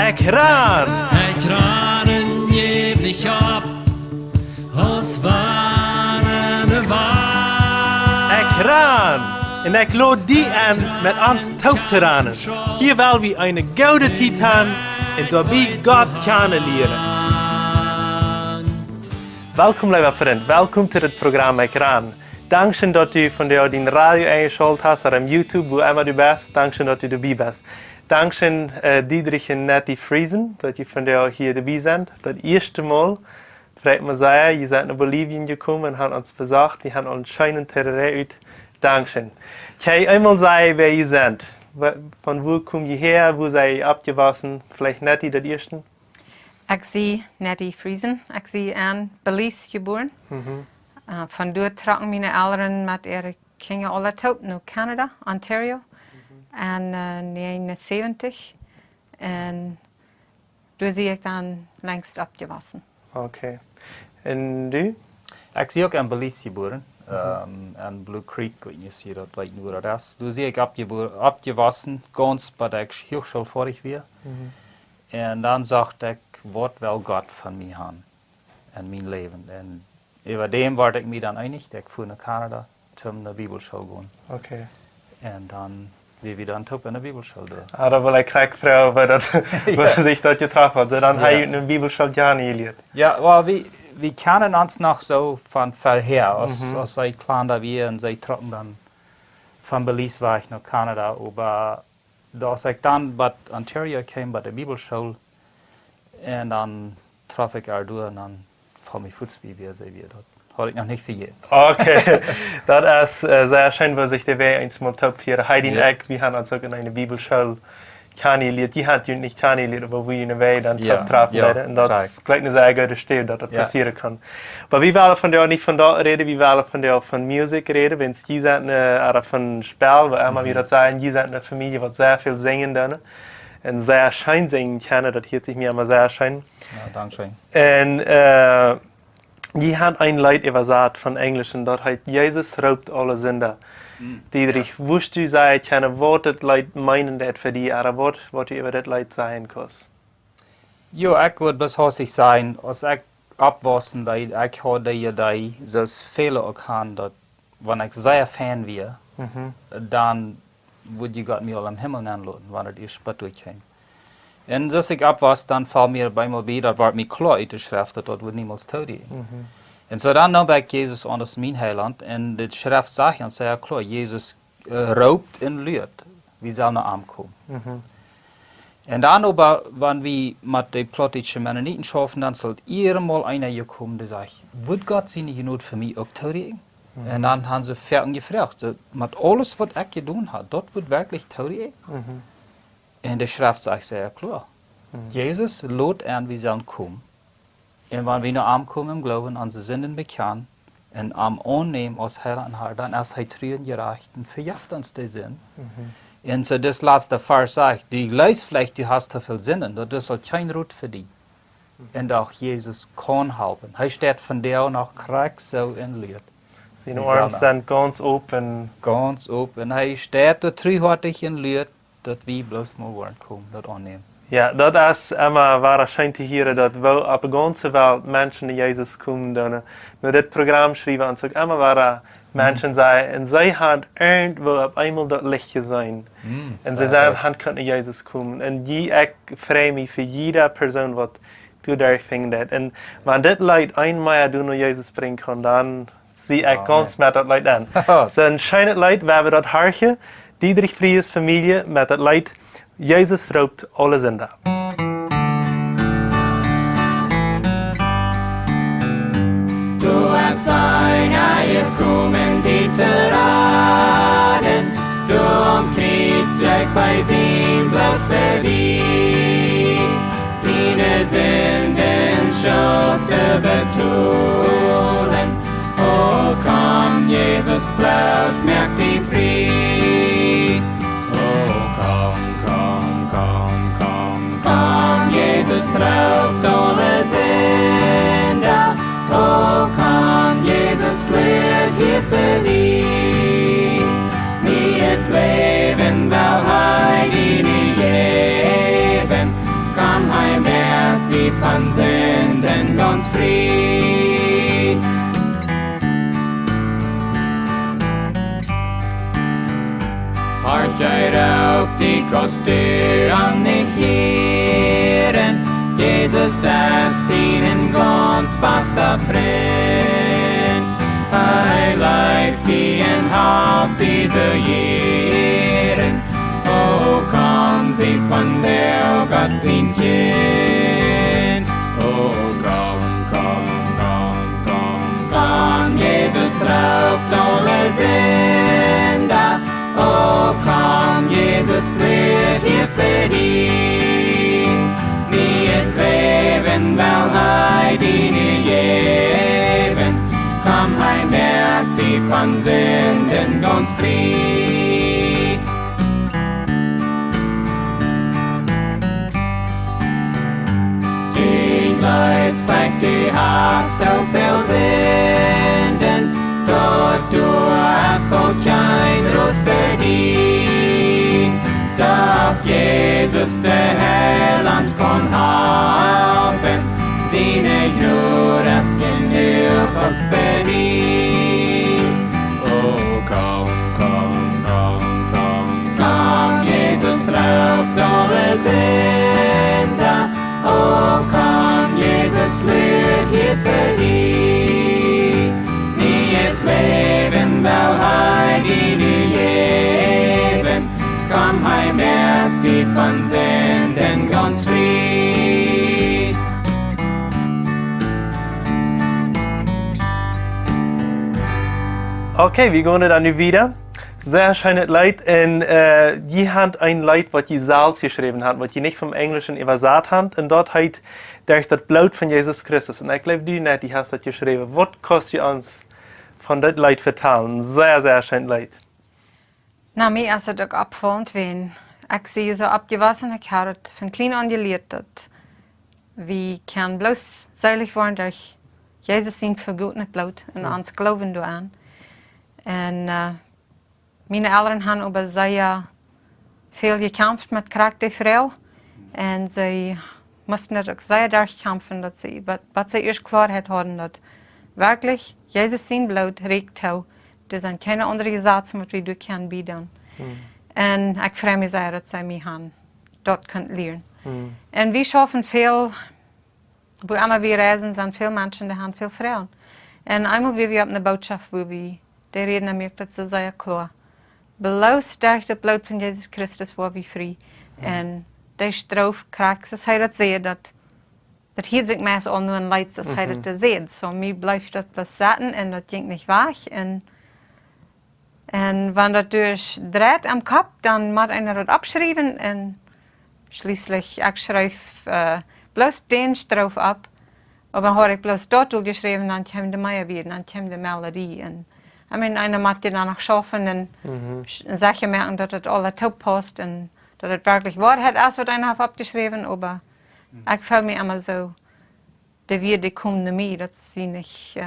Ekran! Ekranen jährlich ab aus warende Waal. Ekran! En ik lood die aan met ons taubteranen. Hier wil we een gouden titan en daarbij God kennen leren. Welkom lieve vriend, welkom tot het programma Ekran. Dankzij dat u van de radio eingeschaltet hast oder YouTube, wo immer du bist. Dankzij dat u dabei bist. Dankzij Dietrich en Nettie Friesen, dat je van de hier dabei bent. Dat eerste Mal, vreemd me zeggen, je bent naar Bolivien gekomen en hebben ons bezocht. We hebben ons schönen Terrain uit. Dankzij. Kan je eenmaal zeggen wer je bent? Von wo kom je her? Wo zijn je opgewassen? Vielleicht Nettie, dat eerste? Ik zie Nettie Friesen. Ik zie in Belize geboren. Van daar trokken mijn ouders met ihre kinderen alle toe naar Canada, Ontario. En 79. En daar zie ik dan längst opgewassen. Oké. En du? Ik zie ook in Belize geboren. En Blue Creek, weet je ziet dat weet niet hoe dat is. Daar zie ik opgewassen, ganz bij ik hochschulvorig weer. En dan zag ik wat wel God van mij aan in mijn leven. En over dem werd ik me dan einig, ik voer naar Canada, om naar de Bibelschool gaan. Oké. En dan wie we dan top in de Bibelschool doen. Ah, dat wil ik graag vragen, waar zich dat getroffen had. Dan heb je een Bibelschool geleerd. Ja, well, we kennen ons nog zo van verher, als zij klein da weer en zij trokken dan van Belize weg naar Canada. Maar als ik dan bij Ontario kwam, bij de Bibelschool, en dan trof ik haar door en dan val mijn voetsspier weer, dat had ik nog niet vergeten. Oké, dat is sehr schön, wo sich der Weg ins Mal top für Heidi und ich, wir haben uns auch in einer Bibelschule kennengelernt. Die hat uns nicht kennengelernt, aber wir in der Weg dann top treffen werden. Und das ist gleich eine sehr gute Stelle, dass das passieren kann. Aber wir wollen von dir nicht von dort reden, wir wollen von dir von Musik reden. Wenn es die sind, oder von Spiel, wo immer wieder sagen, die sind eine Familie, die sehr viel singen dann. Und sehr schön singen können, das hört sich mir immer sehr schön. Ja, danke schön. Und je had een lied übersetzt von Englisch und dort heißt Jesus raubt alle Sünder. Dietrich, wusst du sagen können, was das Lied meinen das für dich, oder was du über das Lied sagen kannst? Ja, ich würde bis heute sagen, als ich abwassen, ich hatte die Idee, dass viele auch haben, dass wenn ich sehr Fan wäre, dann würde Gott mir am Himmel anladen, wenn er die Spät durchkäme. En als ik op was, dan val mir bij mij bij, dat werd mij klaar uit de schrift, dat wordt niemals toden. En zo dan ben ik Jezus anders mijn heiland, en de schrift zegt ons sehr klar, Jezus raubt en leert, wie zal naar hem komen. En dan aber, wenn wir mit den plotischen Mennoniten schaffen, dann soll mal einer kommen, der sagt, wird Gott seine Genot für mich auch toden? En dan haben sie fertig gefragt, mit alles, was ich getan habe, das wird wirklich toden? En de schrift zegt sehr klar. Jezus lädt an, wir sollen kommen. Und wenn wir nach ihm kommen im Glauben, unsere Sünden bekennen und am annehmen als Herr und Herr, dann ist er treu und gerecht und vergibt uns die Sünden. Und so das letzte Vers sagt, du leist vielleicht, du hast zu viel Sünden, das soll kein Rot für dich. Und auch Jesus kann helfen. Er steht von der und auch kriegt so in Lied. Seine Arme sind ganz open. Ganz open. Er steht da treuherzig in Lied, dat we bloos maar worden komen, dat aannemen. Ja, dat is immer wahrscheinlich te horen, dat wel op de ganze Welt Menschen naar Jezus komen. Dan, met dit programma schrijven en zo, immer waar Menschen zijn, en zij hebben irgendwo op eenmaal dat licht gezien. En ze zijn, han kan naar Jezus komen. En ik vrees me voor jede persoon wat du daar vindt dat. En wanneer dit leid eenmaal du naar Jezus brengen kan, dan zie ik ganz met dat leid aan. So een schijnt leid, waar we dat hartje. Dietrich Fries familie met het lied Jezus raubt alle Sünder. Du hast einer gekommen, die te raden. Du umkriegst jij bij zijn bloed verdient. Deine Sünden schuld te betonen. Oh, komm, Jesus bloed, merk die Frieden. Jesus raubt alle Sünder. Oh, komm, Jesus leert hier für dich. Wie het Leben wel hij die geben. Komm lik oss døan nicht Herren. Jesus ist ihnen ganz bester Freund. Hei leif die in Haupt diese Jähren. Oh, komm sie von der Gott sein Kind. Oh, komm, Jesus raubt alle Sünder. Oh, komm, Jesus leert hier für dich. Niet leven, wel hij die gegeven. Komm, hij merkt die van Sünden ganz frei. Die Gleis fängt die hast auf viel Sünden. Dort du hast so kein Rot verdient. Doch Jesus, der Heiland, kann haben. Sieh nicht nur das genug für dich. Oh, komm, Jesus raubt alle Sünder. Oh, komm, Jesus leert hier für dich. Niet leven, wel hij die du geven. Komm, hij merkt die van Sünden ganz frei. Okay, wir gehen dann wieder. Sehr schönes Lied. Und je habt ein Lied, was je selbst geschrieben hat, was je nicht vom Englischen übersetzt hat. Und dort heißt durch das Blut von Jesus Christus. Und ich glaube, du nicht, die hast das geschrieben. Was kostet uns von das Lied vertellen? Sehr, sehr schönes Lied. Na, mir ist es auch abgefallen, wenn ich sehe so abgewaschen, ich habe es von klein an gelehrt, dass wir können bloß seilig werden durch Jesus sein vergotene Blut und uns glauben du an. Und meine Eltern haben aber sehr viel gekämpft mit kranker Frau und sie mussten das auch sehr durchkämpfen, dass sie, was sie erst Klarheit hatten, dass wirklich Jesus sein Blut regt auch. Das sind keine anderen Gesetze, die du kannst bieten. Und ich freue mich sehr, dass sie mich dort lernen können. Und wir schaffen viel, wo immer wir reisen, sind viele Menschen, die haben viele Frauen. Und einmal wie wir auf eine Botschaft, wo wir die reden, mir das so sehr klar. Bloß durch das Blut von Jesus Christus war wir frei. Und der Strafe kriegt es, dass sehen, dass das hielt sich meist auch nur ein Leid, dass das sieht. So, mir bleibt das besetzen und das ging nicht weg. Und wenn das durchdreht am Kopf, dann muss einer das abschreiben und schließlich, ich schreibe bloß den Strophe ab. Aber dann habe ich bloß dort geschrieben, dann kommt die Meier wieder, dann kommt die Melodie. Und ich meine, einer muss die dann noch schaffen und sicher merken, dass das alles top passt und dass das wirklich Wahrheit ist, was einer hat abgeschrieben. Aber ich fühle mich immer so, die Würde kommen zu mir, dass sie nicht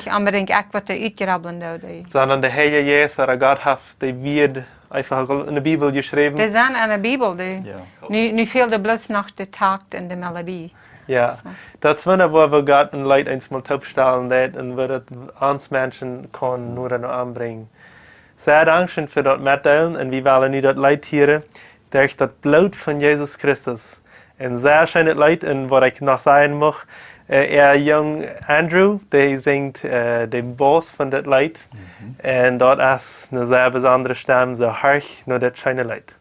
unbedingt was da uitgrabbeln. Sondern der Heilige Jesus, der Gott hat die Wort einfach in der Bibel geschrieben. Die sind in der Bibel, nu fehlt bloß noch der Takt und die Melodie. Ja, So. das ist wunderbar, wo Gott ein Leid einmal topstellen lässt und wo das uns Menschen kann nur noch anbringen. Sehr danke für das Mitteilen und wir wollen nu das Leid hören durch das Blut von Jesus Christus. Ein sehr schönes Lied und was ich noch sagen möchte, jung Andrew, der singt den Boss von das Lied und dort ist eine sehr besondere Stimme, so hörch nur das schöne Lied.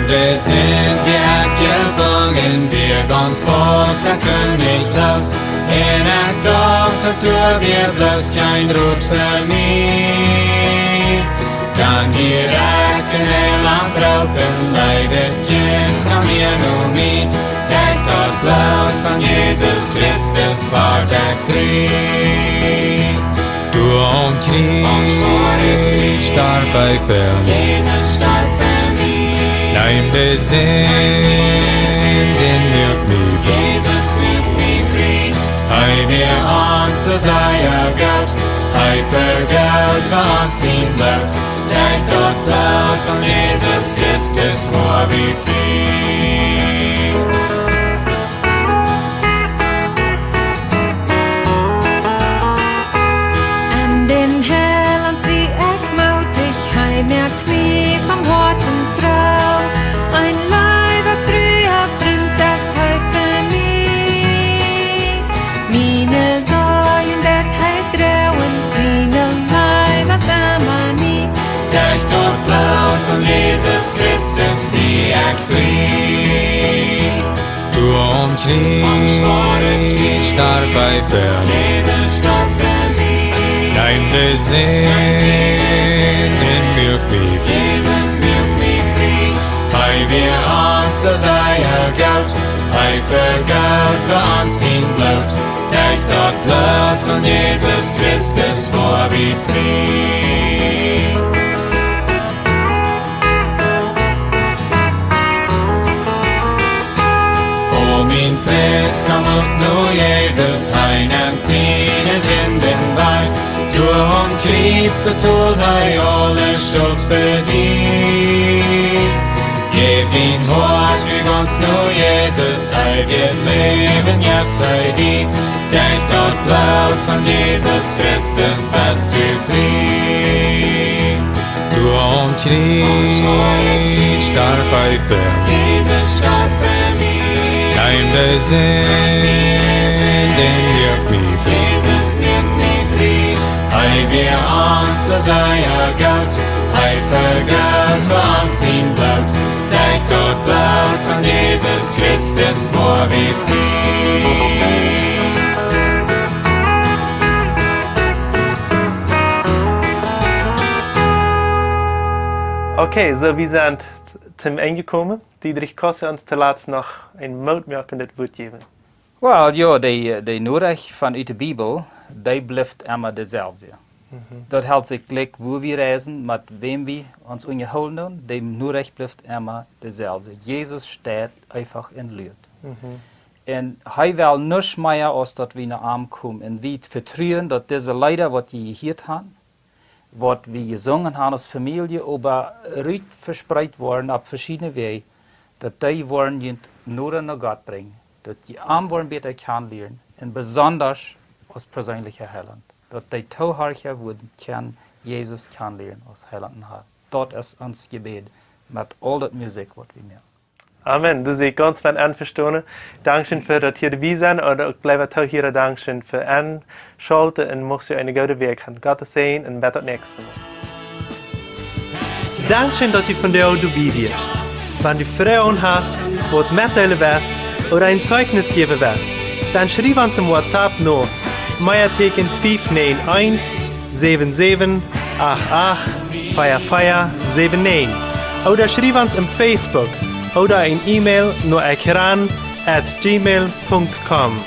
Wir sind weggegangen, wir ganz fast der König los. In der Tochter wir bloß kein Rot für mich. Dann direkt in Heiland raupen, leidet Kind, komm hier nur mit. Durch das Blut von Jesus Christus ward frei. Du und Christ starb bei Fern. Jesus starb für mich. Nein, wir sind in mir Jesus wird mich frei. Hei wir uns so sei Gott, hei vergelt für uns sein Blut. Durch das Blut von Jesus Christus war wir frei. In Helland zie ik mutig, hij merkt mij van harten vrouw. Ein Leiber trüher Freund, das hij für mich. Meine Sorgen wird hij trauen, seine Leiber sammer nie. Durch dort Blut von Jesus Christus zie ik vrij. Du am Knie, starb bei Fern. Jesus starb für mich. Nein, der Sinn, den wirkt mich frei. Jesus nimmt mich frei. Hei wir uns so sei Gott, hei vergaut für uns in Blut. Durch dort Blut von Jesus Christus war wie frei. Min Fred kom upp nu Jesus, hei nämnt dines in den Wald. Du om krigs betalt hei alle skuld för dig. Gev din hår, rygg ons nu Jesus, hei vid leben hjälpt hei dig. Durch dort Blut von Jesus Christus bist du fri. Du am Knie, starb bei Fern. Jesus starb für mich. Nein, der Sinn, den wirkt mich frei. Jesus nimmt mich frei. Hei wir uns so sei Gott, hei vergaut für uns in Blut. Durch dort Blut von Jesus Christus war wie frei. Okay, so wir sind zum Ende gekommen. Dietrich, kannst du uns zuletzt noch ein mutmaßendes Wort geben? Wel, ja, de Noorrecht vanuit de Bibel, die blijft immer dezelfde. Dat hält sich gleich, wo wir reisen, mit wem wir uns unterhalten doen, de Noorrecht blijft immer dezelfde. Jesus steht einfach in Lüt. Und hij will nichts mehr, als dat wir nach Arm kommen. Und wir vertrauen, dass diese Leider, was die gehört haben, was wir gesungen haben als Familie, aber ruhig verspreit worden auf verschiedene Wege, dass die wollen jent nur nach Gott bringen, dass die arm wollen besser kennenlernen und besonders als persönlicher Heiland, dass die Tauharcher würden Jesus kennenlernen als Heiland haben. Das ist uns Gebet mit all der Musik, was wir machen. Amen. Du siehst ganz von einverstanden. Dankeschön für das hier dabei sein und auch bleibt auch hier Dankeschön für Einschalten und muss ihr eine gute Weg haben. Gottes Segen und bis zum nächsten Mal. Dankeschön, dass du von der auch dabei bist. Wenn du Fragen hast, was mitteilen willst oder ein Zeugnis geben willst, dann schreib uns im WhatsApp noch Meierteken 591 77 88 4479 oder schreib uns im Facebook oder ein E-Mail nur ekran@gmail.com.